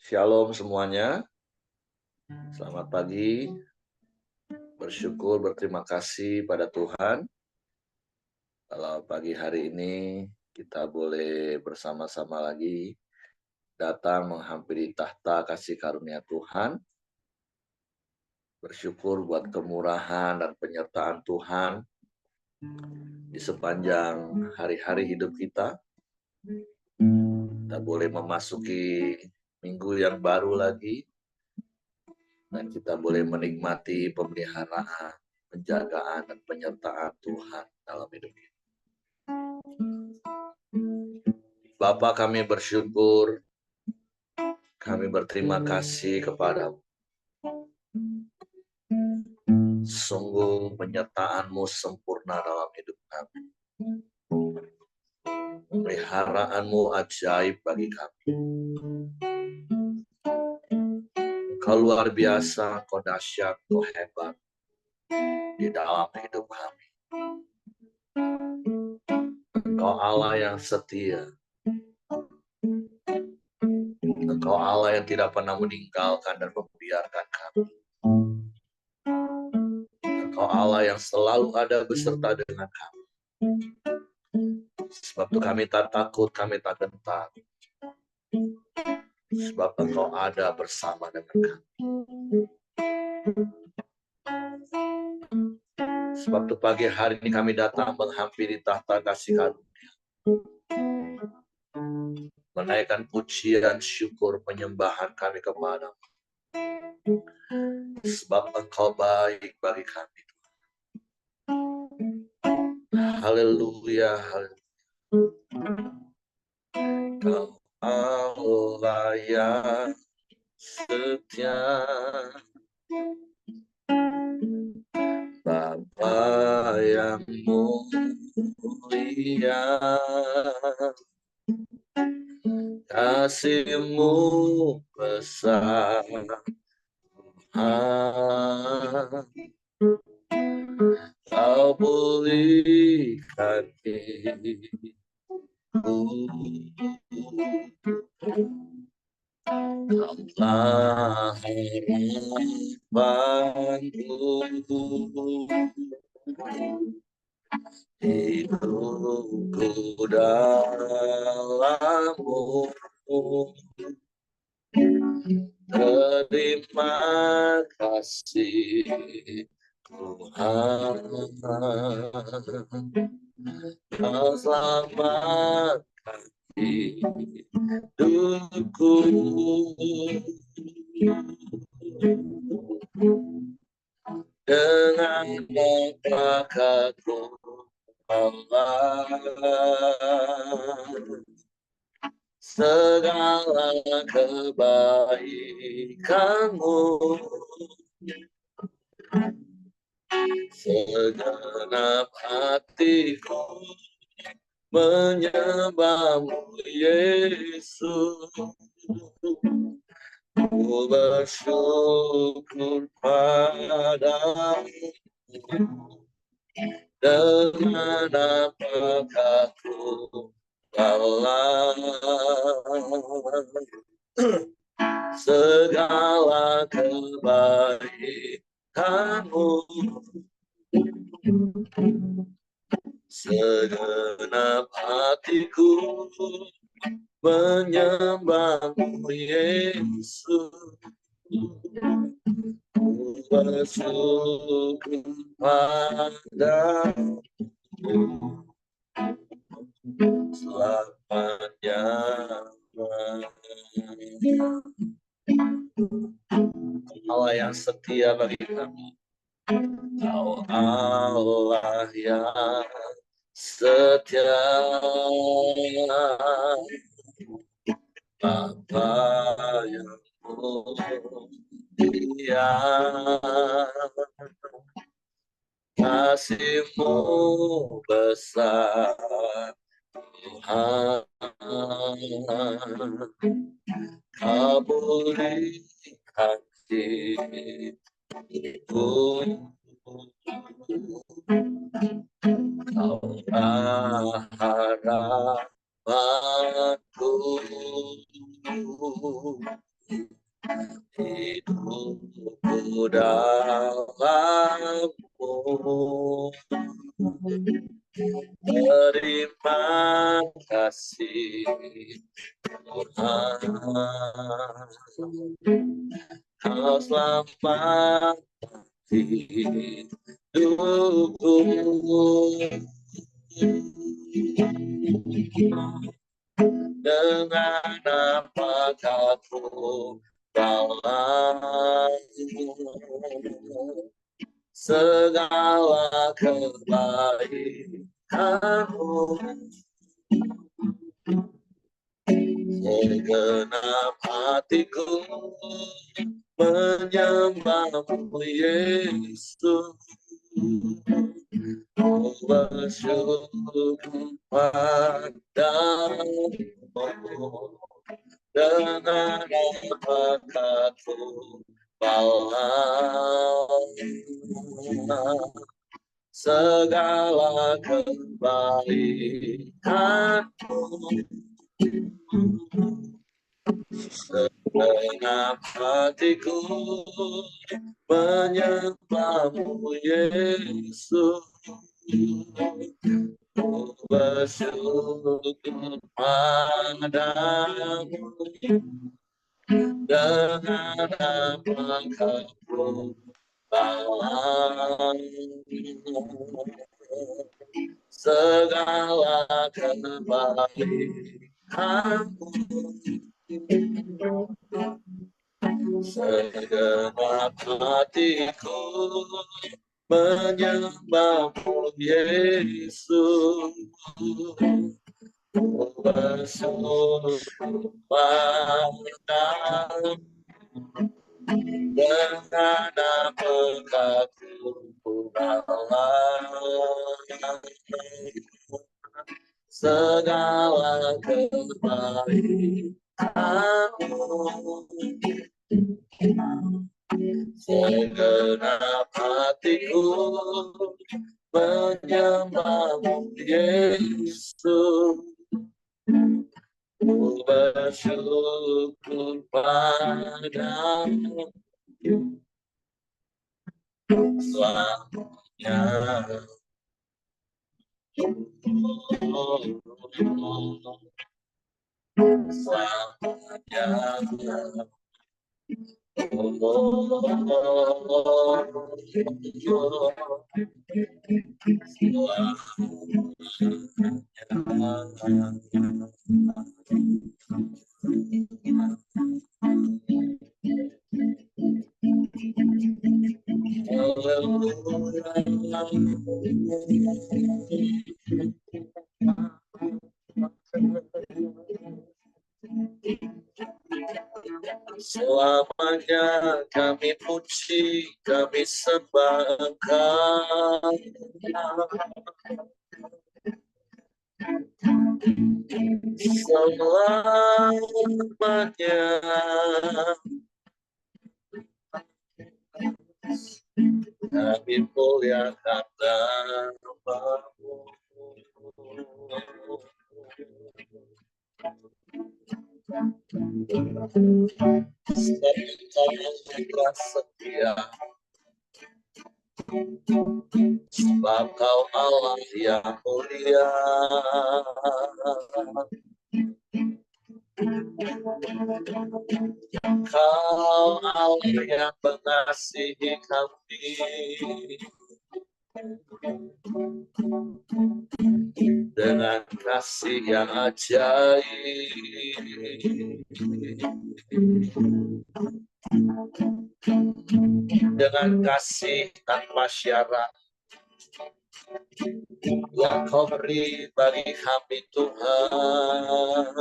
Shalom semuanya, selamat pagi. Bersyukur, berterima kasih pada Tuhan. Kalau pagi hari ini kita boleh bersama-sama lagi datang menghampiri tahta kasih karunia Tuhan. Bersyukur buat kemurahan dan penyertaan Tuhan di sepanjang hari-hari hidup kita. Kita boleh memasuki minggu yang baru lagi, dan kita boleh menikmati pemeliharaan, penjagaan, dan penyertaan Tuhan dalam hidup kita. Bapa, kami bersyukur, kami berterima kasih kepadamu. Sungguh penyertaan-Mu sempurna dalam hidup kami. Pemeliharaan-Mu ajaib bagi kami. Engkau luar biasa, Engkau dahsyat, Engkau hebat di dalam hidup kami. Engkau Allah yang setia. Engkau Allah yang tidak pernah meninggalkan dan membiarkan kami. Engkau Allah yang selalu ada beserta dengan kami. Sebab itu kami tak takut, kami tak gentar. Sebab Engkau ada bersama dengan kami. Sebab itu pagi hari ini kami datang menghampiri tahta kasih karunia. Menaikkan pujian, syukur, penyembahan kami kepadamu. Sebab Engkau baik bagi kami. Haleluya, haleluya. Kau Allah yang setia, Bapa yang mulia, kasih-Mu besar, Tuhan. Kau pulihkan hidupku, Kaulah harapanku, hidupku dalam-Mu. Terima kasih Tuhan, Kau selamatkan hidupku. Dengan apakah ku Allah, segala kebaikan-Mu, segenap hatiku menyembah-Mu, Yesus. Ku bersyukur padamu, dengan apakah ku kalah. Segala kebaikan-Mu, segenap hatiku menyembah-Mu, Yesus. Ku bersyukur padamu selamanya. Allah yang setia bagi kami. Kau Allah yang setia, Bapa yang mulia, kasih-Mu besar, Tuhan. Kau pulihkan hidupku, Kaulah harapanku, hidupku dalammu. Terima kasih Tuhan, Kau selamat hidupku. Dengan apakah ku balasmu segala kebaikanmu. Segenap hatiku menyembahmu Yesus. Ku bersyukur padamu dengan apakah ku balas segala kebaikanmu. Segenap hatiku menyembahmu Yesus. Ku bersyukur padamu dengan apakah ku balas segala kebaikanmu. Segenap hatiku menyembahmu Yesus. Ku bersyukur padamu dengan apakah ku balas segala kebaikanmu. Segenap hatiku menyembahmu Yesus. Ku bersyukur padamu selamanya. Selamanya. Selamanya kami puji, kami sembah Engkau. Selamanya kami muliakan nama-Mu. Sebab setia, sebab Kau Allah yang mulia. Kau Allah yang mengasihi kami dengan kasih yang ajaib. Dengan kasih tanpa syarat yang Kau beri bagi kami Tuhan.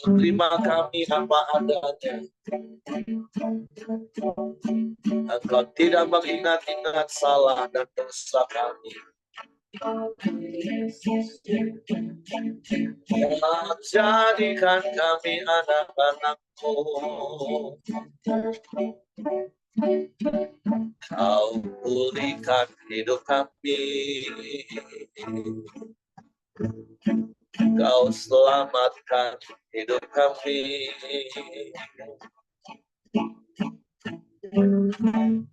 Terima kami apa adanya. Engkau tidak mengingat-ingat salah dan dosa kami. Jadikan kami anak-anak-Mu. Kau pulihkan hidup kami. Kau selamatkan hidup kami.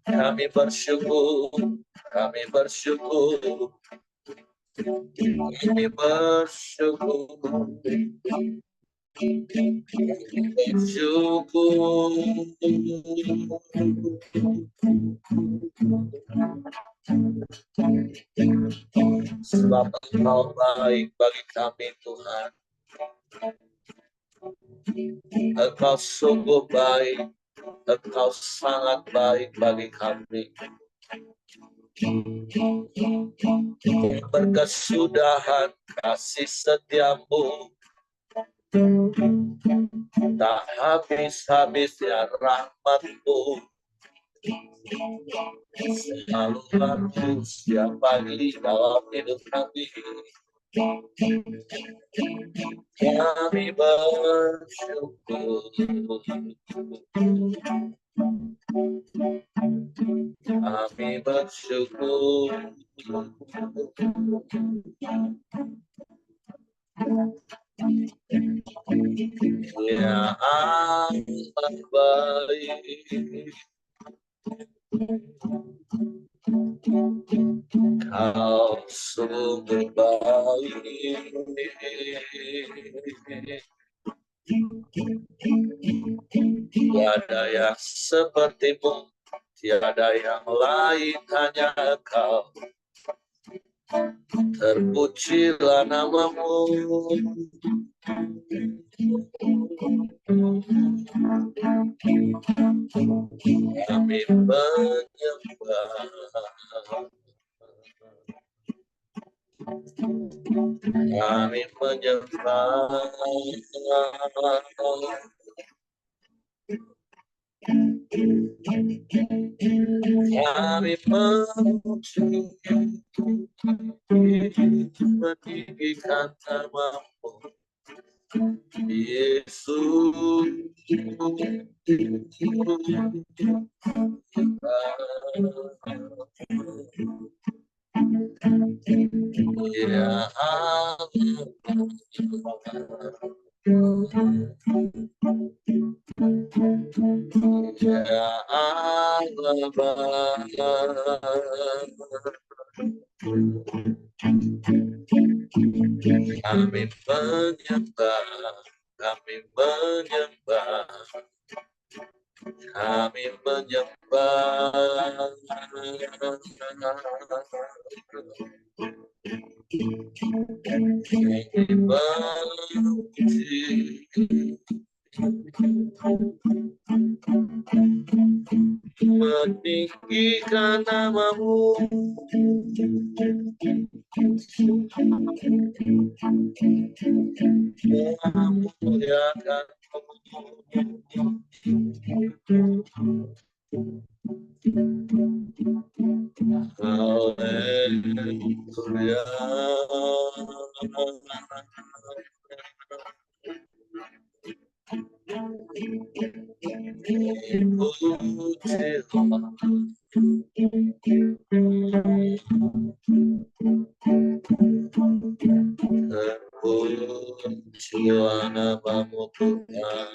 Kami bersyukur, kami bersyukur, kami bersyukur, bersyukur. Sebab Engkau baik bagi kami, Tuhan. Engkau sungguh baik, Engkau sangat baik bagi kami. Berkesudahan kasih setiamu, tak habis-habisnya rahmatmu, selalu baru setiap pagi dalam hidup kami. Kami bersyukur, kami bersyukur. Ya amat baik, Kau sungguh baik. Tiada yang sepertimu, tiada yang lain, hanya Engkau. Terpujilah namamu. Kami menyembah, kami menyembah, kami memuji, meninggikan namamu, Yesus. Ya Allah, ya Allah, kami menyembah, kami menyembah, kami menyembah, kami memuji, meninggikan namamu, memuliakan Haleluya. Terpujilah namamu Tuhan.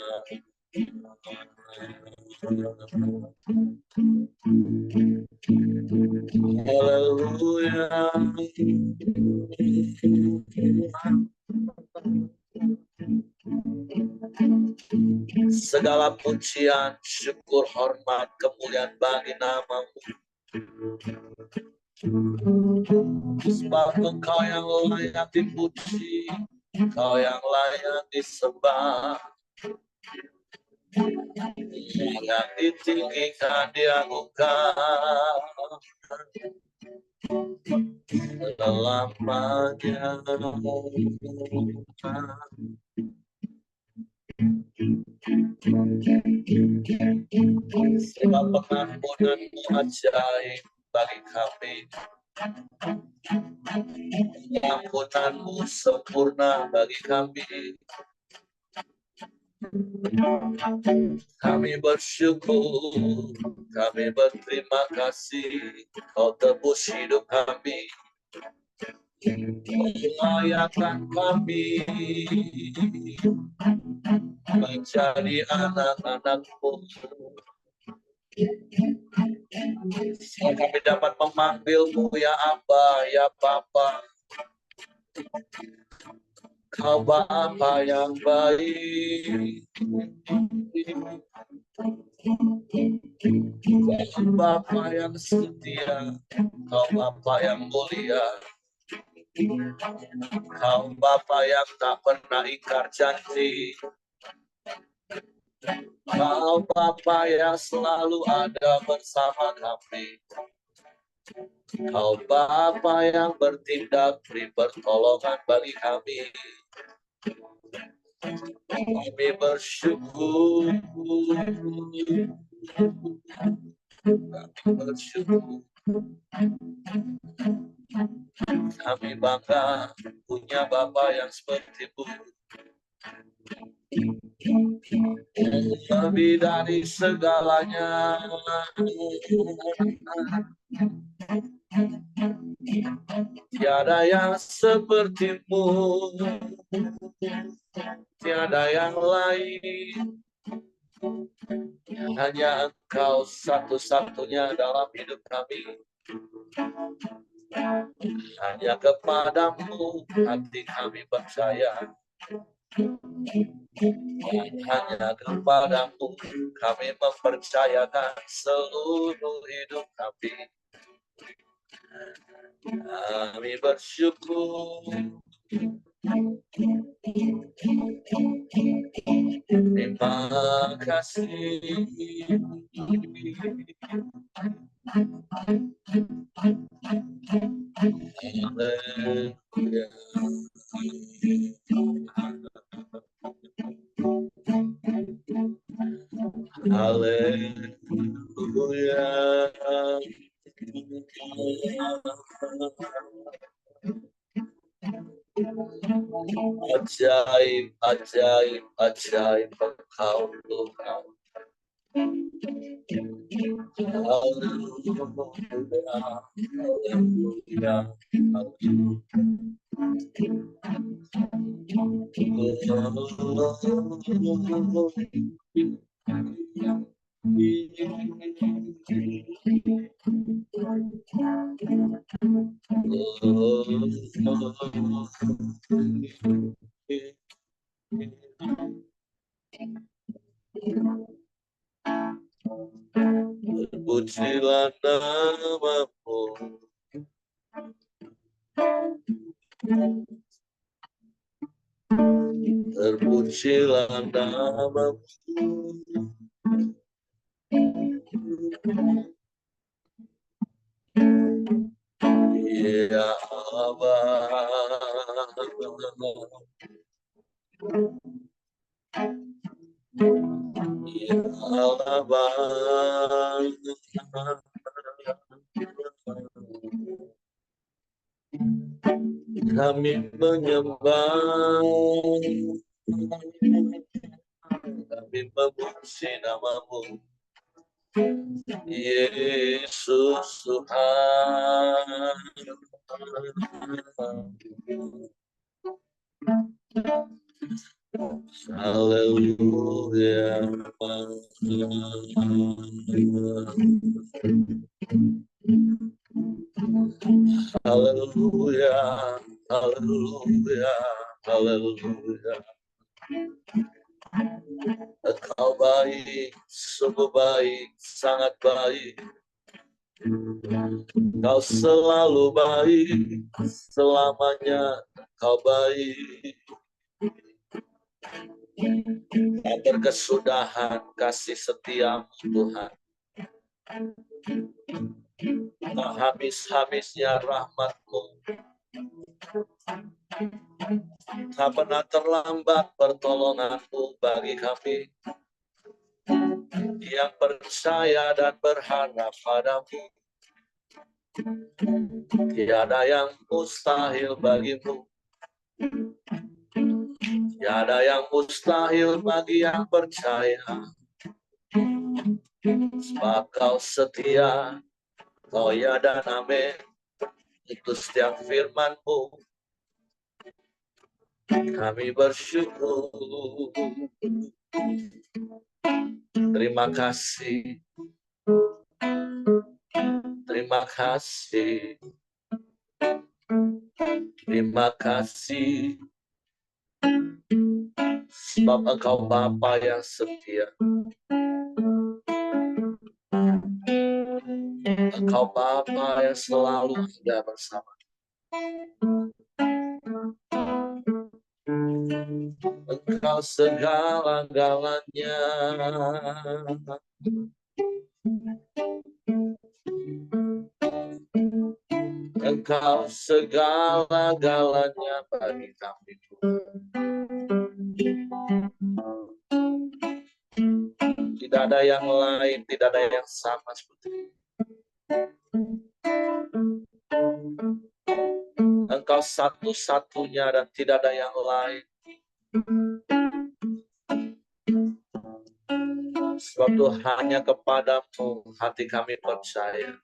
Haleluya. Segala pujian, syukur, hormat, kemuliaan bagi namamu. Sebab Engkau yang layak dipuji, Engkau yang layak disembah, yang ditinggikan, diagungkan selamanya. Sebab pengampunan-Mu ajaib bagi kami, pengampunan-Mu sempurna bagi kami. Kami bersyukur, kami berterima kasih, Kau tebus hidup kami. Layakkan kami menjadi anak-anak-Mu. Kami dapat memanggil-Mu ya Aba, ya Bapa. Kau Bapa yang baik, Kau Bapa yang setia, Kau Bapa yang mulia, Kau Bapa yang tak pernah ingkar janji, Kau Bapa yang selalu ada bersama kami, Kau Bapa yang bertindak beri pertolongan bagi kami. Kami bersyukur, kami bangga punya Bapa yang seperti-Mu. Lebih dari segalanya, tiada yang seperti-Mu, tiada yang lain. Hanya Engkau satu-satunya dalam hidup kami. Hanya kepadamu hati kami percaya. Hanya kepadamu kami mempercayakan seluruh hidup kami. Kami bersyukur. Terima kasih. Haleluya. Ajaib, ajaib, ajaib Engkau Tuhan. Terpujilah nama-Mu. Terpujilah nama-Mu. Ya Allah. Ya Allah. Kami menyembah, kami memuji nama-Mu, Yesus Tuhan. Haleluya. Haleluya. Haleluya. Haleluya. Engkau baik, sungguh baik, sangat baik. Kau selalu baik, selamanya Kau baik. Tak berkesudahan kasih setiamu Tuhan. Tak habis-habisnya rahmat-Mu. Tak pernah terlambat pertolongan-Mu bagi kami yang percaya dan berharap pada-Mu. Tiada yang mustahil bagi-Mu. Tiada yang mustahil bagi yang percaya. Sebab Kau setia, Kau ya dan amin. Itu setiap firman-Mu. Kami bersyukur. Terima kasih. Terima kasih. Terima kasih. Sebab Engkau Bapa yang setia. Engkau Bapa yang selalu ada bersama. Engkau segala-galanya. Engkau segala-galanya bagi kami. Tidak ada yang lain, tidak ada yang sama seperti itu. Engkau satu-satunya dan tidak ada yang lain. Sebab itu hanya kepadamu hati kami percaya.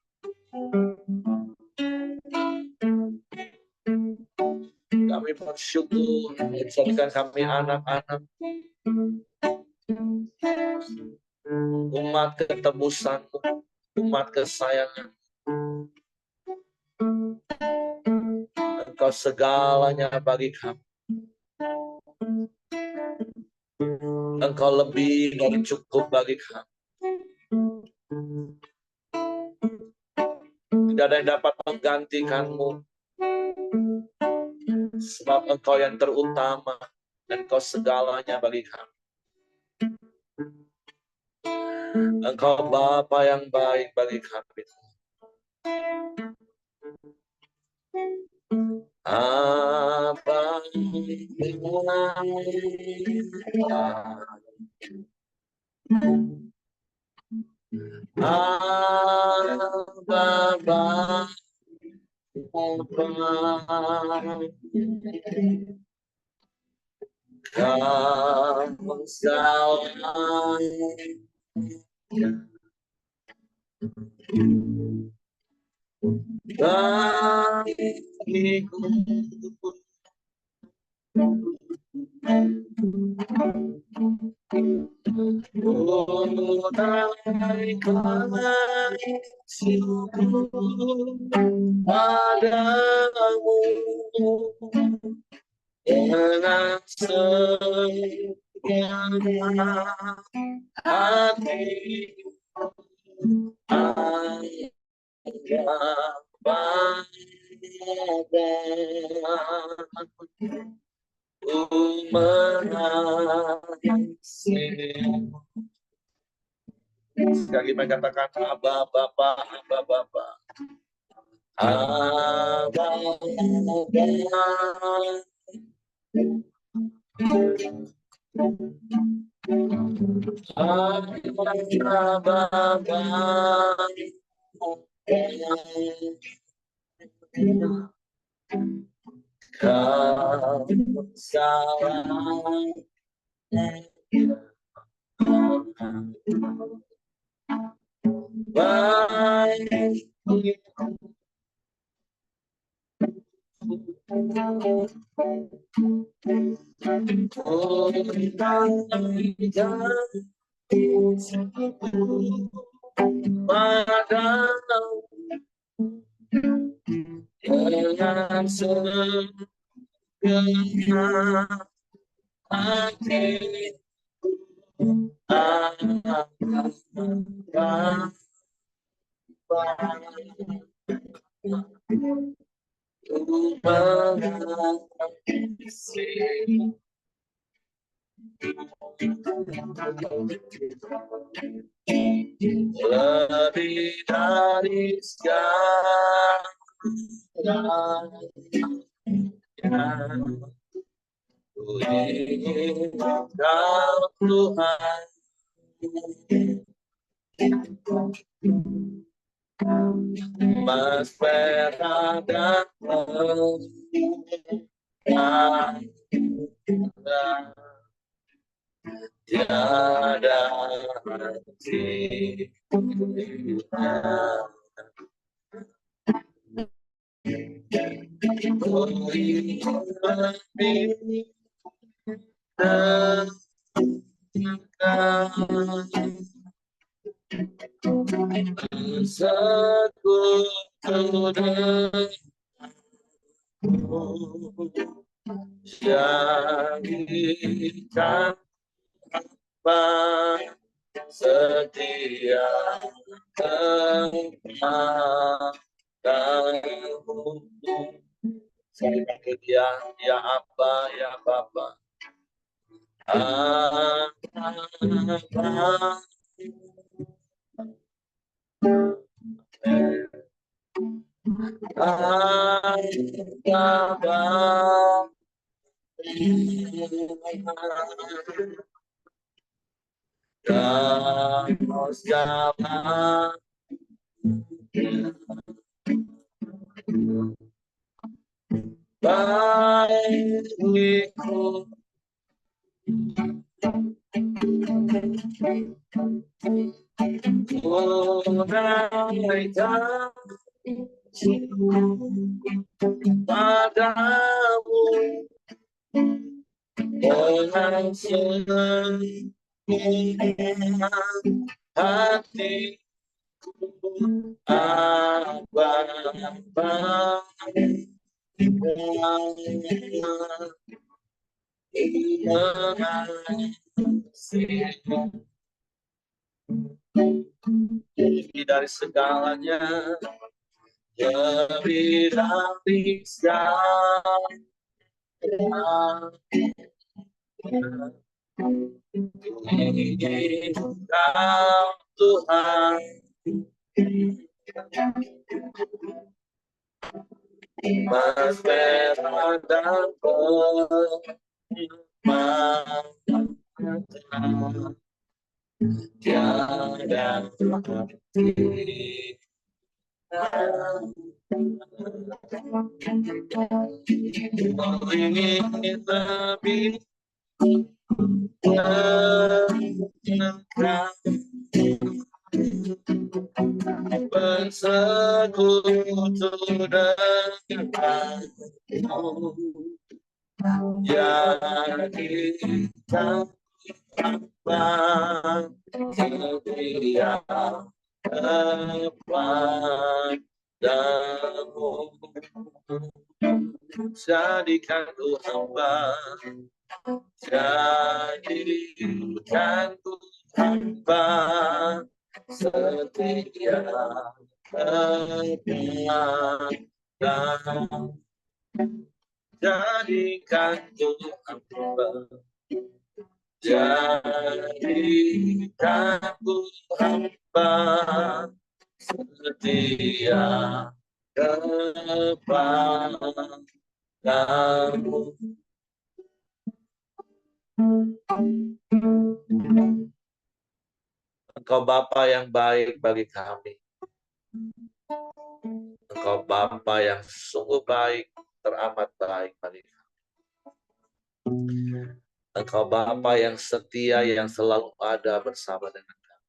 Kami bersyukur menjadikan kami anak-anak, umat ketebusan-Mu, umat kesayangan. Engkau segalanya bagi kami. Engkau lebih dari cukup bagi kami. Tidak ada yang dapat menggantikan-Mu. Sebab Engkau yang terutama dan Engkau segalanya bagi kami. Engkau Bapa yang baik bagi kami. Apa kamu salah bagiku. Padamu dengan segala hati sekali lagi katakan Aba Bapa, Aba Bapa, Aba kau salah baik. Dengan segala hati lebih dari segalanya. Ku ingin Kau Tuhan, Mas perak dan tiada hati Jadikan hamba setia kepadamu. Sekali lagi dia, ya Aba, ya Bapa. Bagiku tunaikan padamu dengan segenap hatiku, Aba, lebih dari segalanya, lebih dari segalanya, Engkau Tuhan, Mas merah dan permata, tiada arti. Ingin lebih mengenal bersekutu denganmu, jadikan hamba setia kepadamu. Jadikan ku hamba, jadikan ku hamba setia kepadamu. Jadikan ku hamba, jadikan ku hamba setia kepadamu. Engkau Bapa yang baik bagi kami. Engkau Bapa yang sungguh baik, teramat baik bagi kami. Engkau Bapa yang setia, yang selalu ada bersama dengan kami.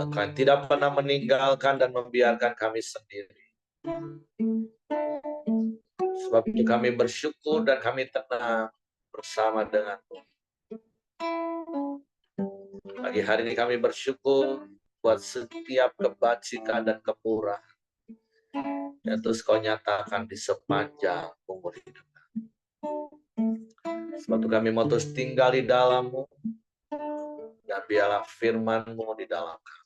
Engkau yang tidak pernah meninggalkan dan membiarkan kami sendiri. Sebab itu kami bersyukur dan kami tenang bersama dengan-Mu. Pagi hari ini kami bersyukur buat setiap kebajikan dan kemurahan yang terus Kau nyatakan di sepanjang umur hidup. Sebab itu kami mau terus tinggal di dalam-Mu, dan biarlah firman-Mu di dalam kami.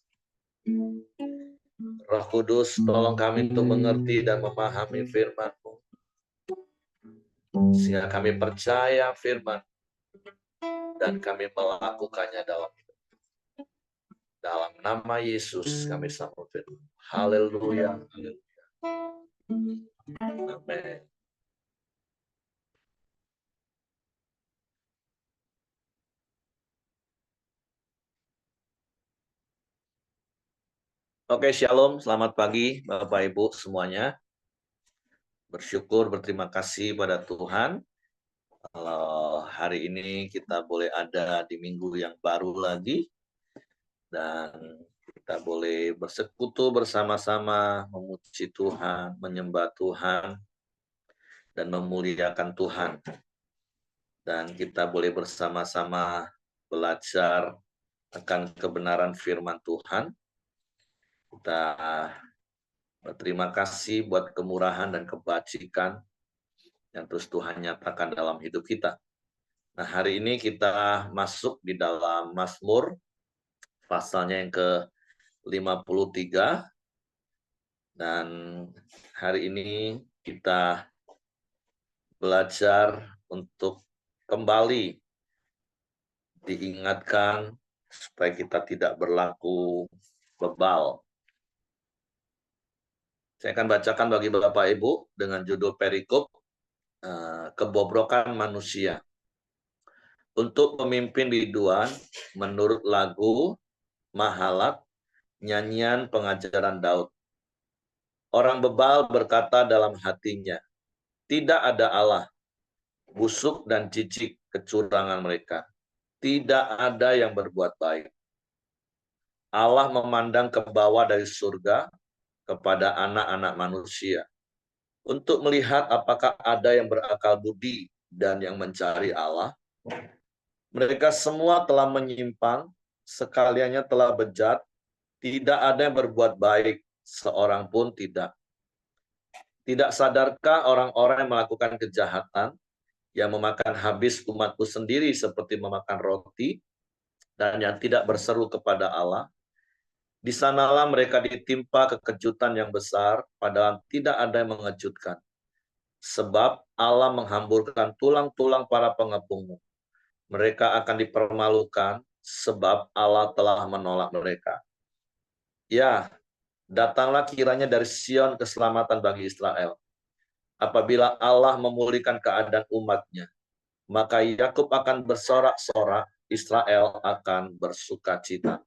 Roh Kudus, tolong kami untuk mengerti dan memahami firman-Mu, sehingga kami percaya firman dan kami melakukannya dalam hidup. Dalam nama Yesus kami sambut firman. Haleluya. Amin. Oke, shalom, selamat pagi Bapak Ibu semuanya. Bersyukur, berterima kasih pada Tuhan. Kalau hari ini kita boleh ada di minggu yang baru lagi. Dan Kita boleh bersekutu bersama-sama, memuji Tuhan, menyembah Tuhan, dan memuliakan Tuhan. Dan kita boleh bersama-sama belajar akan kebenaran firman Tuhan. Kita berterima kasih buat kemurahan dan kebajikan yang terus Tuhan nyatakan dalam hidup kita. Nah, hari ini kita masuk di dalam Mazmur, pasalnya yang ke-53. Dan hari ini kita belajar untuk kembali diingatkan supaya kita tidak berlaku bebal. Saya akan bacakan bagi Bapak Ibu dengan judul perikop kebobrokan manusia. Untuk pemimpin biduan menurut lagu Mahalat, nyanyian pengajaran Daud. Orang bebal berkata dalam hatinya, tidak ada Allah, busuk dan jijik kecurangan mereka. Tidak ada yang berbuat baik. Allah memandang ke bawah dari surga kepada anak-anak manusia untuk melihat apakah ada yang berakal budi dan yang mencari Allah. Mereka semua telah menyimpang, sekaliannya telah bejat, tidak ada yang berbuat baik, seorang pun tidak. Tidak sadarkah orang-orang yang melakukan kejahatan, yang memakan habis umatku sendiri seperti memakan roti, dan yang tidak berseru kepada Allah? Di sanalah mereka ditimpa kekejutan yang besar, padahal tidak ada yang mengejutkan. Sebab Allah menghamburkan tulang-tulang para pengepungmu. Mereka akan dipermalukan, sebab Allah telah menolak mereka. Ya, datanglah kiranya dari Sion keselamatan bagi Israel. Apabila Allah memulihkan keadaan umatnya, maka Yakub akan bersorak-sorak, Israel akan bersukacita.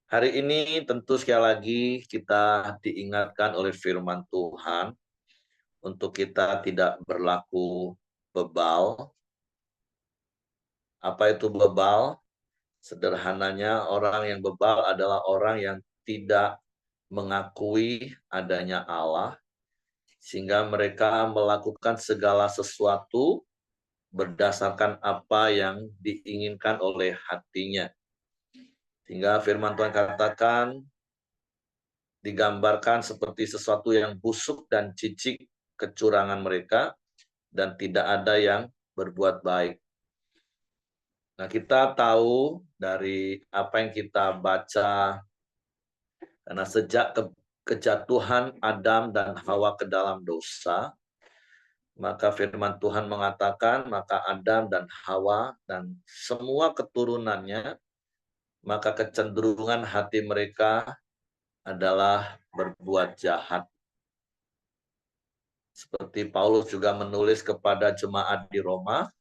Hari ini tentu sekali lagi kita diingatkan oleh firman Tuhan untuk kita tidak berlaku bebal. Apa itu bebal? Sederhananya orang yang bebal adalah orang yang tidak mengakui adanya Allah, sehingga mereka melakukan segala sesuatu berdasarkan apa yang diinginkan oleh hatinya. Sehingga firman Tuhan katakan, digambarkan seperti sesuatu yang busuk dan jijik kecurangan mereka, dan tidak ada yang berbuat baik. Nah, kita tahu dari apa yang kita baca, karena sejak kejatuhan Adam dan Hawa ke dalam dosa, maka firman Tuhan mengatakan, maka Adam dan Hawa dan semua keturunannya, maka kecenderungan hati mereka adalah berbuat jahat. Seperti Paulus juga menulis kepada jemaat di Roma,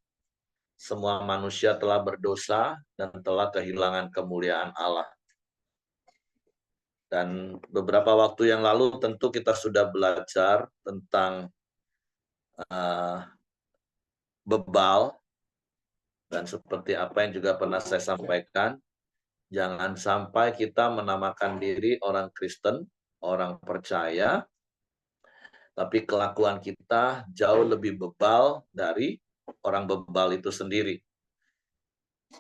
semua manusia telah berdosa dan telah kehilangan kemuliaan Allah. Dan beberapa waktu yang lalu tentu kita sudah belajar tentang bebal, dan seperti apa yang juga pernah saya sampaikan, jangan sampai kita menamakan diri orang Kristen, orang percaya, tapi kelakuan kita jauh lebih bebal dari orang bebal itu sendiri.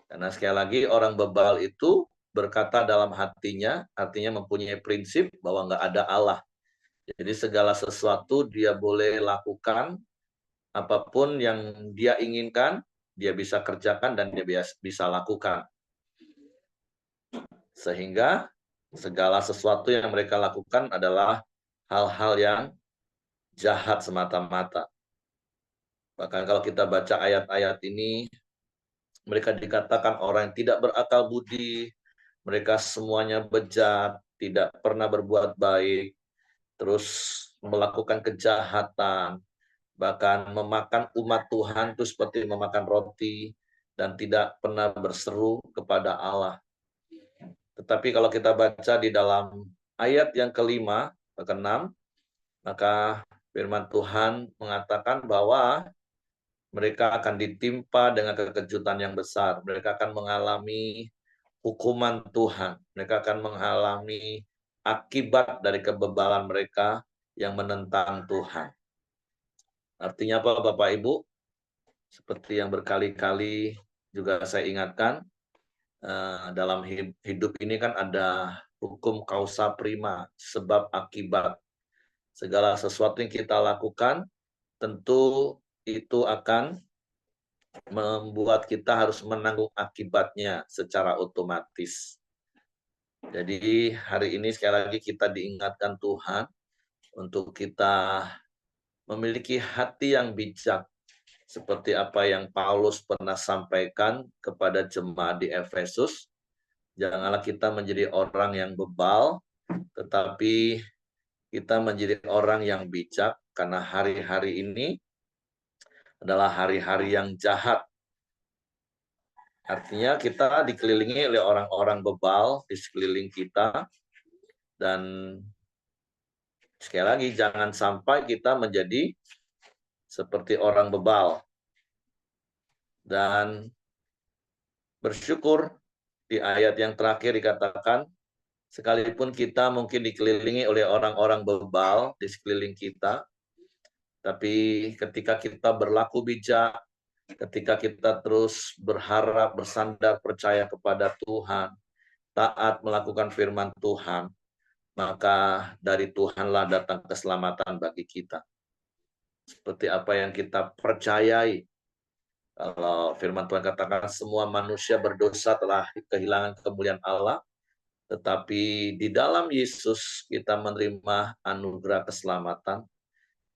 Karena sekali lagi orang bebal itu berkata dalam hatinya, artinya mempunyai prinsip bahwa nggak ada Allah. Jadi segala sesuatu dia boleh lakukan, apapun yang dia inginkan, dia bisa kerjakan dan dia bisa lakukan. Sehingga segala sesuatu yang mereka lakukan adalah hal-hal yang jahat semata-mata. Bahkan kalau kita baca ayat-ayat ini, mereka dikatakan orang yang tidak berakal budi, mereka semuanya bejat, tidak pernah berbuat baik, terus melakukan kejahatan, bahkan memakan umat Tuhan itu seperti memakan roti, dan tidak pernah berseru kepada Allah. Tetapi kalau kita baca di dalam ayat yang kelima, ke-6, maka firman Tuhan mengatakan bahwa mereka akan ditimpa dengan kekejutan yang besar. Mereka akan mengalami hukuman Tuhan. Mereka akan mengalami akibat dari kebebalan mereka yang menentang Tuhan. Artinya apa Bapak Ibu? Seperti yang berkali-kali juga saya ingatkan, dalam hidup ini kan ada hukum kausa prima, sebab akibat. Segala sesuatu yang kita lakukan, tentu itu akan membuat kita harus menanggung akibatnya secara otomatis. Jadi hari ini sekali lagi kita diingatkan Tuhan untuk kita memiliki hati yang bijak, seperti apa yang Paulus pernah sampaikan kepada jemaat di Efesus. Janganlah kita menjadi orang yang bebal, tetapi kita menjadi orang yang bijak, karena hari-hari ini adalah hari-hari yang jahat. Artinya kita dikelilingi oleh orang-orang bebal di sekeliling kita, dan sekali lagi jangan sampai kita menjadi seperti orang bebal. Dan bersyukur di ayat yang terakhir dikatakan, sekalipun kita mungkin dikelilingi oleh orang-orang bebal di sekeliling kita, tapi ketika kita berlaku bijak, ketika kita terus berharap, bersandar, percaya kepada Tuhan, taat melakukan firman Tuhan, maka dari Tuhanlah datang keselamatan bagi kita. Seperti apa yang kita percayai. Kalau firman Tuhan katakan semua manusia berdosa telah kehilangan kemuliaan Allah, tetapi di dalam Yesus kita menerima anugerah keselamatan,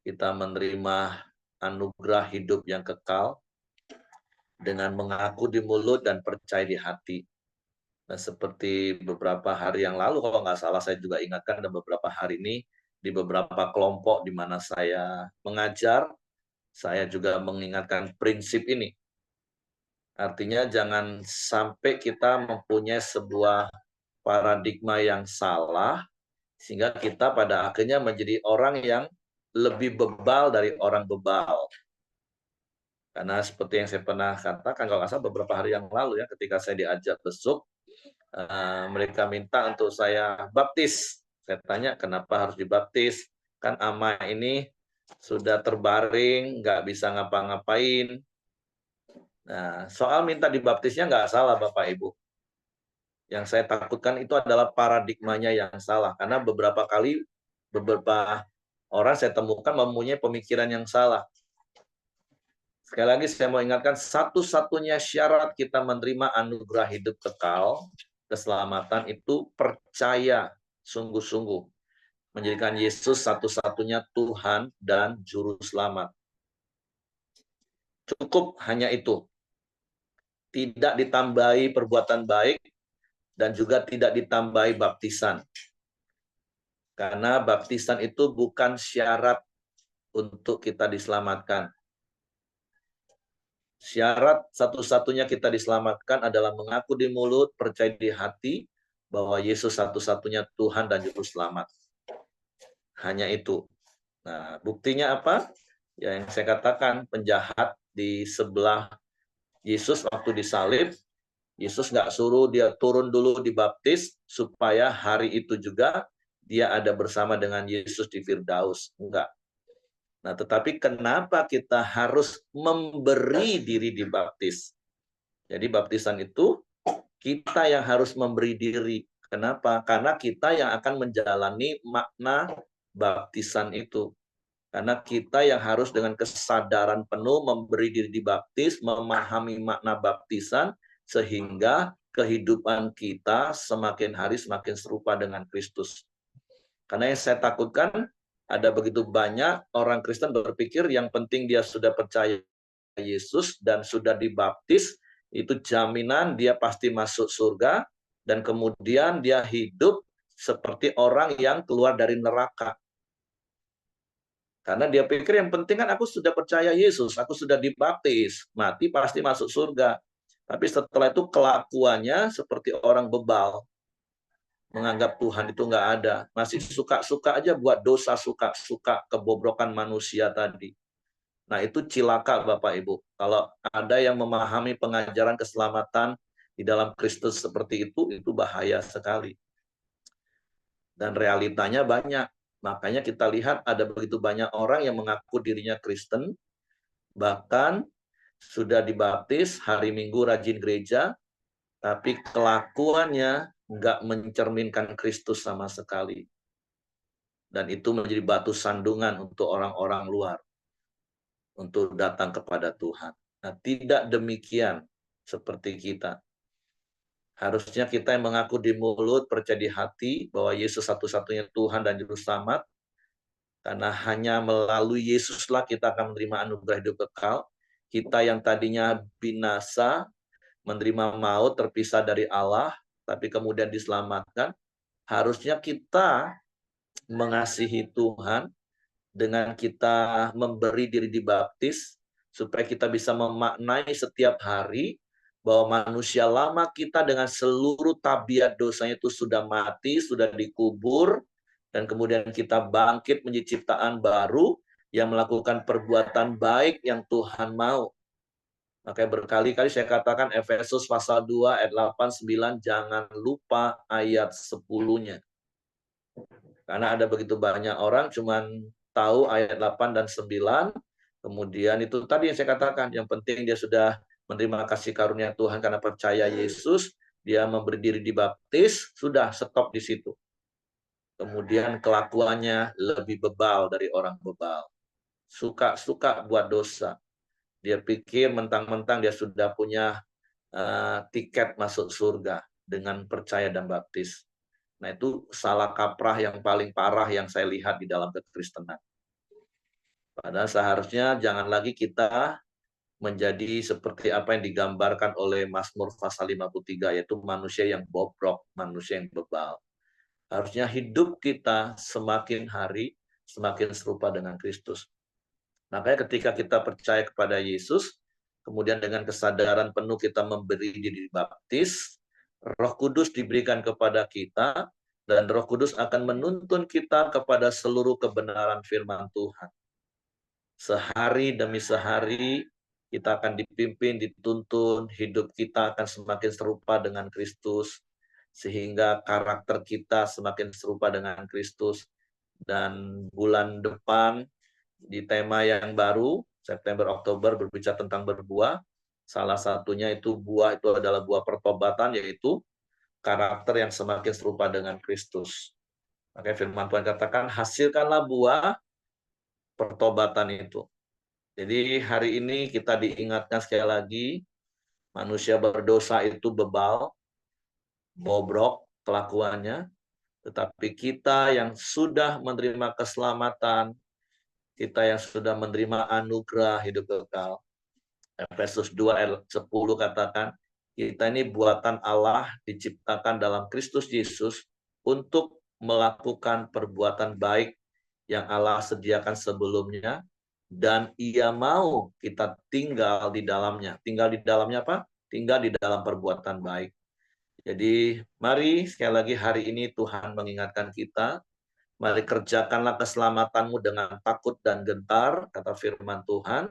kita menerima anugerah hidup yang kekal, dengan mengaku di mulut dan percaya di hati. Nah, seperti beberapa hari yang lalu, kalau nggak salah saya juga ingatkan, dan beberapa hari ini di beberapa kelompok di mana saya mengajar, saya juga mengingatkan prinsip ini. Artinya jangan sampai kita mempunyai sebuah paradigma yang salah, sehingga kita pada akhirnya menjadi orang yang lebih bebal dari orang bebal. Karena seperti yang saya pernah katakan, kalau nggak salah beberapa hari yang lalu ya, ketika saya diajak besuk, mereka minta untuk saya baptis. Saya tanya, kenapa harus dibaptis? Kan Ama ini sudah terbaring, nggak bisa ngapa-ngapain. Nah, soal minta dibaptisnya nggak salah, Bapak Ibu. Yang saya takutkan itu adalah paradigmanya yang salah. Karena beberapa kali, beberapa orang saya temukan mempunyai pemikiran yang salah. Sekali lagi saya mau ingatkan, satu-satunya syarat kita menerima anugerah hidup kekal, keselamatan itu percaya sungguh-sungguh. Menjadikan Yesus satu-satunya Tuhan dan Juru Selamat. Cukup hanya itu. Tidak ditambahi perbuatan baik dan juga tidak ditambahi baptisan. Karena baptisan itu bukan syarat untuk kita diselamatkan. Syarat satu-satunya kita diselamatkan adalah mengaku di mulut, percaya di hati bahwa Yesus satu-satunya Tuhan dan Juru Selamat. Hanya itu. Nah, buktinya apa? Ya, yang saya katakan, penjahat di sebelah Yesus waktu disalib, Yesus nggak suruh dia turun dulu dibaptis, supaya hari itu juga dia ada bersama dengan Yesus di Firdaus. Enggak. Nah, tetapi kenapa kita harus memberi diri dibaptis? Jadi baptisan itu kita yang harus memberi diri. Kenapa? Karena kita yang akan menjalani makna baptisan itu. Karena kita yang harus dengan kesadaran penuh memberi diri dibaptis, memahami makna baptisan, sehingga kehidupan kita semakin hari semakin serupa dengan Kristus. Karena yang saya takutkan, ada begitu banyak orang Kristen berpikir yang penting dia sudah percaya Yesus dan sudah dibaptis, itu jaminan dia pasti masuk surga, dan kemudian dia hidup seperti orang yang keluar dari neraka. Karena dia pikir yang penting kan aku sudah percaya Yesus, aku sudah dibaptis, mati pasti masuk surga. Tapi setelah itu kelakuannya seperti orang bebal, menganggap Tuhan itu nggak ada, masih suka-suka aja buat dosa, suka-suka kebobrokan manusia tadi. Nah, itu cilaka Bapak Ibu. Kalau ada yang memahami pengajaran keselamatan di dalam Kristus seperti itu bahaya sekali. Dan realitanya banyak. Makanya kita lihat ada begitu banyak orang yang mengaku dirinya Kristen, bahkan sudah dibaptis, hari Minggu rajin gereja, tapi kelakuannya nggak mencerminkan Kristus sama sekali. Dan itu menjadi batu sandungan untuk orang-orang luar untuk datang kepada Tuhan. Nah, tidak demikian seperti kita. Harusnya kita yang mengaku di mulut, percaya di hati bahwa Yesus satu-satunya Tuhan dan Juru Selamat, karena hanya melalui Yesuslah kita akan menerima anugerah hidup kekal. Kita yang tadinya binasa, menerima maut, terpisah dari Allah, tapi kemudian diselamatkan. Harusnya kita mengasihi Tuhan dengan kita memberi diri dibaptis, supaya kita bisa memaknai setiap hari bahwa manusia lama kita dengan seluruh tabiat dosanya itu sudah mati, sudah dikubur, dan kemudian kita bangkit menjadi ciptaan baru yang melakukan perbuatan baik yang Tuhan mau. Makanya berkali-kali saya katakan Efesus pasal 2 ayat 8, 9, jangan lupa ayat 10-nya. Karena ada begitu banyak orang cuman tahu ayat 8 dan 9, kemudian itu tadi yang saya katakan, yang penting dia sudah menerima kasih karunia Tuhan karena percaya Yesus, dia memberi diri dibaptis, sudah stop di situ. Kemudian kelakuannya lebih bebal dari orang bebal. Suka-suka buat dosa. Dia pikir mentang-mentang dia sudah punya tiket masuk surga dengan percaya dan baptis. Nah, itu salah kaprah yang paling parah yang saya lihat di dalam kekristenan. Padahal seharusnya jangan lagi kita menjadi seperti apa yang digambarkan oleh Mazmur pasal 53, yaitu manusia yang bobrok, manusia yang bebal. Harusnya hidup kita semakin hari semakin serupa dengan Kristus. Makanya ketika kita percaya kepada Yesus, kemudian dengan kesadaran penuh kita memberi diri baptis, Roh Kudus diberikan kepada kita, dan Roh Kudus akan menuntun kita kepada seluruh kebenaran firman Tuhan. Sehari demi sehari, kita akan dipimpin, dituntun, hidup kita akan semakin serupa dengan Kristus, sehingga karakter kita semakin serupa dengan Kristus. Dan bulan depan, di tema yang baru, September-Oktober berbicara tentang berbuah. Salah satunya itu buah itu adalah buah pertobatan, yaitu karakter yang semakin serupa dengan Kristus. Makanya firman Tuhan katakan, hasilkanlah buah pertobatan itu. Jadi hari ini kita diingatkan sekali lagi, manusia berdosa itu bebal, bobrok kelakuannya, tetapi kita yang sudah menerima keselamatan, kita yang sudah menerima anugerah hidup kekal, Efesus 2 ayat 10 katakan, kita ini buatan Allah diciptakan dalam Kristus Yesus untuk melakukan perbuatan baik yang Allah sediakan sebelumnya, dan Ia mau kita tinggal di dalamnya. Tinggal di dalamnya apa? Tinggal di dalam perbuatan baik. Jadi mari sekali lagi hari ini Tuhan mengingatkan kita, mari kerjakanlah keselamatanmu dengan takut dan gentar, kata firman Tuhan.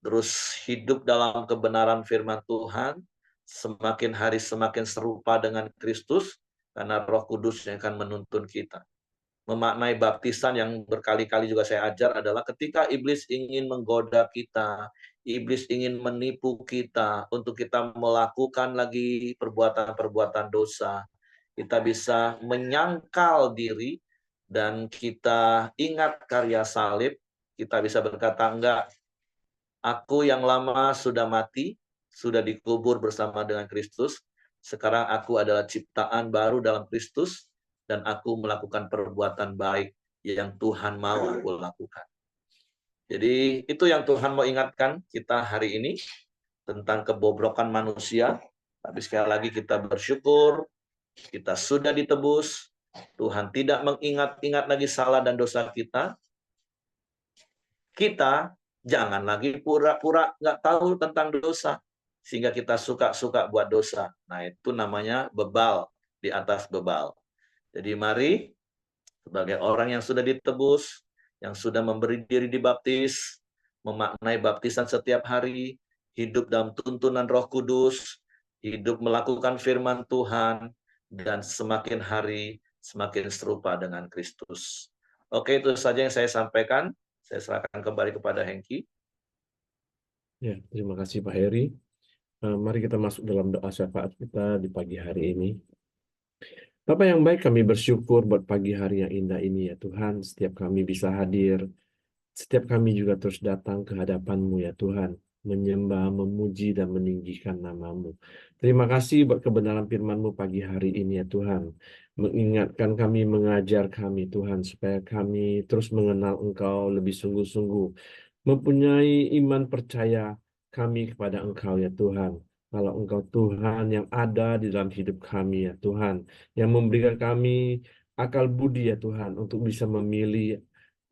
Terus hidup dalam kebenaran firman Tuhan, semakin hari semakin serupa dengan Kristus, karena Roh Kudus yang akan menuntun kita. Memaknai baptisan yang berkali-kali juga saya ajar adalah ketika iblis ingin menggoda kita, iblis ingin menipu kita untuk kita melakukan lagi perbuatan-perbuatan dosa, kita bisa menyangkal diri dan kita ingat karya salib, kita bisa berkata, enggak, aku yang lama sudah mati, sudah dikubur bersama dengan Kristus. Sekarang aku adalah ciptaan baru dalam Kristus, dan aku melakukan perbuatan baik yang Tuhan mau aku lakukan. Jadi itu yang Tuhan mau ingatkan kita hari ini tentang kebobrokan manusia. Tapi sekali lagi kita bersyukur, kita sudah ditebus. Tuhan tidak mengingat-ingat lagi salah dan dosa kita. Kita jangan lagi pura-pura nggak tahu tentang dosa, sehingga kita suka-suka buat dosa. Nah, itu namanya bebal di atas bebal. Jadi mari, sebagai orang yang sudah ditebus, yang sudah memberi diri dibaptis, memaknai baptisan setiap hari, hidup dalam tuntunan Roh Kudus, hidup melakukan firman Tuhan, dan semakin hari semakin serupa dengan Kristus. Oke, itu saja yang saya sampaikan. Saya serahkan kembali kepada Hengki. Ya, terima kasih Pak Heri. Mari kita masuk dalam doa syafaat kita di pagi hari ini. Bapa yang baik, kami bersyukur buat pagi hari yang indah ini ya Tuhan. Setiap kami bisa hadir, setiap kami juga terus datang ke hadapan-Mu ya Tuhan, menyembah, memuji, dan meninggikan nama-Mu. Terima kasih buat kebenaran firman-Mu pagi hari ini ya Tuhan. Mengingatkan kami, mengajar kami Tuhan, supaya kami terus mengenal Engkau lebih sungguh-sungguh. Mempunyai iman percaya kami kepada Engkau ya Tuhan. Kalau Engkau Tuhan yang ada di dalam hidup kami ya Tuhan, yang memberikan kami akal budi ya Tuhan untuk bisa memilih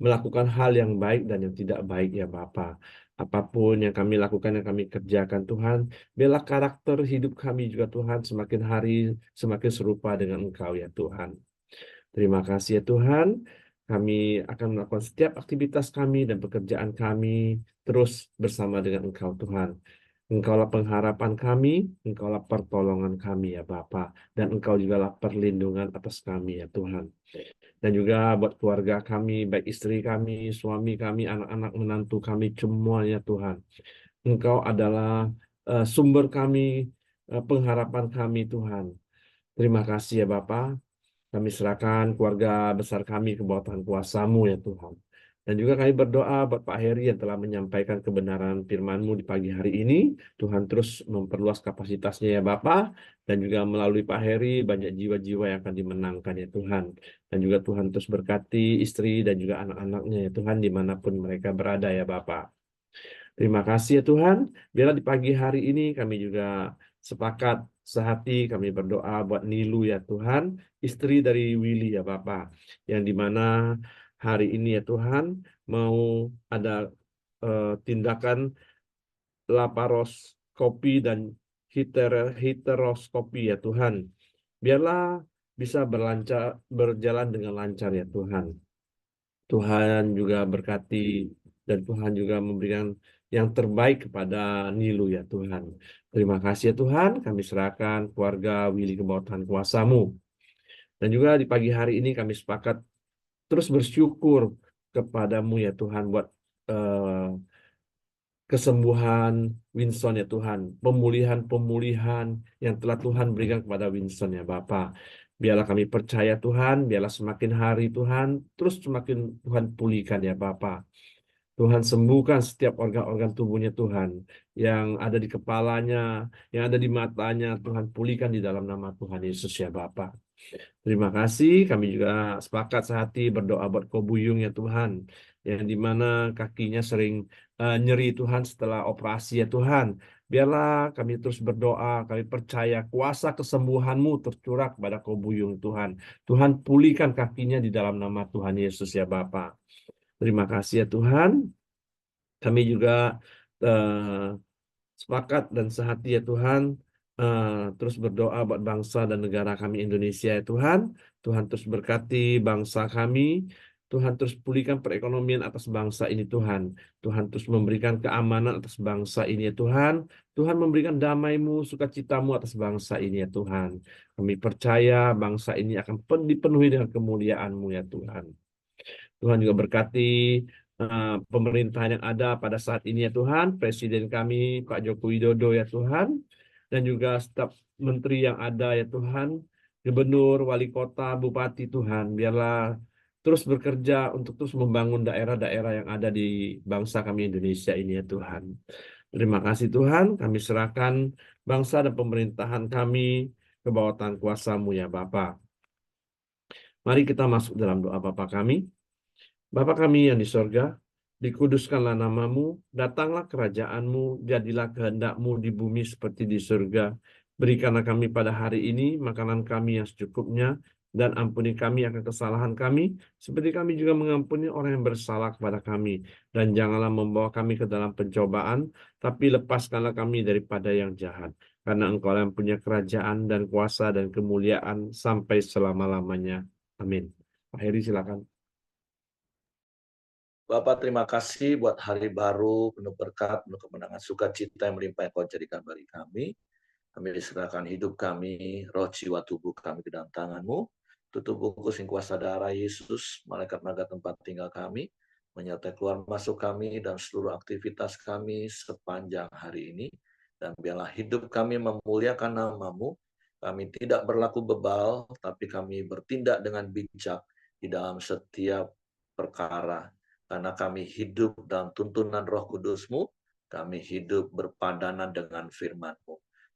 melakukan hal yang baik dan yang tidak baik ya Bapa. Apapun yang kami lakukan, yang kami kerjakan Tuhan, biarlah karakter hidup kami juga Tuhan semakin hari semakin serupa dengan Engkau ya Tuhan. Terima kasih ya Tuhan. Kami akan melakukan setiap aktivitas kami dan pekerjaan kami terus bersama dengan Engkau Tuhan. Engkaulah pengharapan kami, Engkaulah pertolongan kami ya Bapa, dan Engkau jugalah perlindungan atas kami ya Tuhan. Dan juga buat keluarga kami, baik istri kami, suami kami, anak-anak menantu kami, semuanya Tuhan. Engkau adalah sumber kami, pengharapan kami Tuhan. Terima kasih ya Bapa. Kami serahkan keluarga besar kami ke bawah Tuhan kuasa-Mu ya Tuhan. Dan juga kami berdoa buat Pak Heri yang telah menyampaikan kebenaran firman-Mu di pagi hari ini. Tuhan terus memperluas kapasitasnya ya Bapa. Dan juga melalui Pak Heri banyak jiwa-jiwa yang akan dimenangkan ya Tuhan. Dan juga Tuhan terus berkati istri dan juga anak-anaknya ya Tuhan dimanapun mereka berada ya Bapa. Terima kasih ya Tuhan. Biarlah di pagi hari ini kami juga sepakat sehati kami berdoa buat Nilu ya Tuhan, istri dari Willy ya Bapak, yang dimana hari ini ya Tuhan mau ada tindakan laparoskopi dan heteroskopi ya Tuhan. Biarlah bisa berjalan dengan lancar ya Tuhan. Tuhan juga berkati dan Tuhan juga memberikan yang terbaik kepada Nilu ya Tuhan. Terima kasih ya Tuhan, kami serahkan keluarga Willy ke bawah Tuhan kuasa-Mu. Dan juga di pagi hari ini kami sepakat terus bersyukur kepadamu ya Tuhan buat eh, kesembuhan Winston ya Tuhan, pemulihan-pemulihan yang telah Tuhan berikan kepada Winston ya Bapa. Biarlah kami percaya Tuhan, biarlah semakin hari Tuhan, terus semakin Tuhan pulihkan ya Bapa. Tuhan sembuhkan setiap organ-organ tubuhnya Tuhan, yang ada di kepalanya, yang ada di matanya, Tuhan pulihkan di dalam nama Tuhan Yesus ya Bapa. Terima kasih, kami juga sepakat sehati berdoa buat Kobuyung ya Tuhan, yang dimana kakinya sering nyeri Tuhan setelah operasi ya Tuhan. Biarlah kami terus berdoa, kami percaya kuasa kesembuhan-Mu tercurah kepada Kobuyung Tuhan. Tuhan pulihkan kakinya di dalam nama Tuhan Yesus ya Bapa. Terima kasih ya Tuhan. Kami juga eh, sepakat dan sehati ya Tuhan, terus berdoa buat bangsa dan negara kami Indonesia ya Tuhan. Tuhan terus berkati bangsa kami. Tuhan terus pulihkan perekonomian atas bangsa ini Tuhan. Tuhan terus memberikan keamanan atas bangsa ini ya Tuhan. Tuhan memberikan damai-Mu, sukacita-Mu atas bangsa ini ya Tuhan. Kami percaya bangsa ini akan dipenuhi dengan kemuliaan-Mu ya Tuhan. Tuhan juga berkati pemerintahan yang ada pada saat ini ya Tuhan, Presiden kami Pak Joko Widodo ya Tuhan, dan juga staf menteri yang ada ya Tuhan, gubernur, wali kota, bupati Tuhan, biarlah terus bekerja untuk terus membangun daerah-daerah yang ada di bangsa kami Indonesia ini ya Tuhan. Terima kasih Tuhan, kami serahkan bangsa dan pemerintahan kami ke bawah tangan kuasa-Mu ya Bapa. Mari kita masuk dalam doa Bapa kami. Bapa kami yang di sorga, dikuduskanlah namamu, datanglah kerajaanmu, jadilah kehendak-Mu di bumi seperti di surga. Berikanlah kami pada hari ini makanan kami yang secukupnya, dan ampuni kami akan kesalahan kami, seperti kami juga mengampuni orang yang bersalah kepada kami. Dan janganlah membawa kami ke dalam pencobaan, tapi lepaskanlah kami daripada yang jahat. Karena Engkau yang punya kerajaan dan kuasa dan kemuliaan sampai selama-lamanya. Amin. Pak Heri silakan. Bapak, terima kasih buat hari baru, penuh berkat, penuh kemenangan, sukacita yang melimpah yang Kau jadikan bagi kami. Kami serahkan hidup kami, roh, jiwa, tubuh kami ke dalam tangan-Mu. Tutup bungkus sing kuasa darah Yesus, malaikat naga tempat tinggal kami, menyertai keluar masuk kami dan seluruh aktivitas kami sepanjang hari ini. Dan biarlah hidup kami memuliakan nama-Mu. Kami tidak berlaku bebal, tapi kami bertindak dengan bijak di dalam setiap perkara. Karena kami hidup dalam tuntunan Roh Kudus-Mu, kami hidup berpadanan dengan firman-Mu.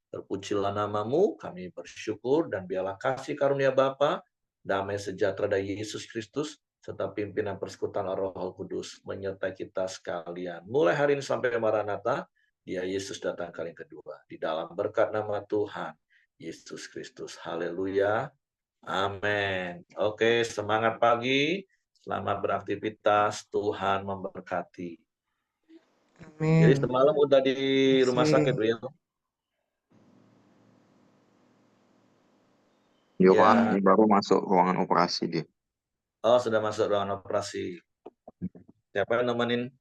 Terpujilah nama-Mu, kami bersyukur, dan biarlah kasih karunia Bapa, damai sejahtera dari Yesus Kristus, serta pimpinan persekutuan Roh Kudus menyertai kita sekalian. Mulai hari ini sampai Maranatha, Dia Yesus datang kali kedua. Di dalam berkat nama Tuhan Yesus Kristus. Haleluya. Amin. Oke, semangat pagi. Selamat beraktivitas. Tuhan memberkati. Jadi Amin. semalam udah di rumah sakit, Kasih. Will. Iya Ya. Pak, ini baru masuk ruangan operasi dia. Oh, sudah masuk ruangan operasi. Siapa yang nemenin?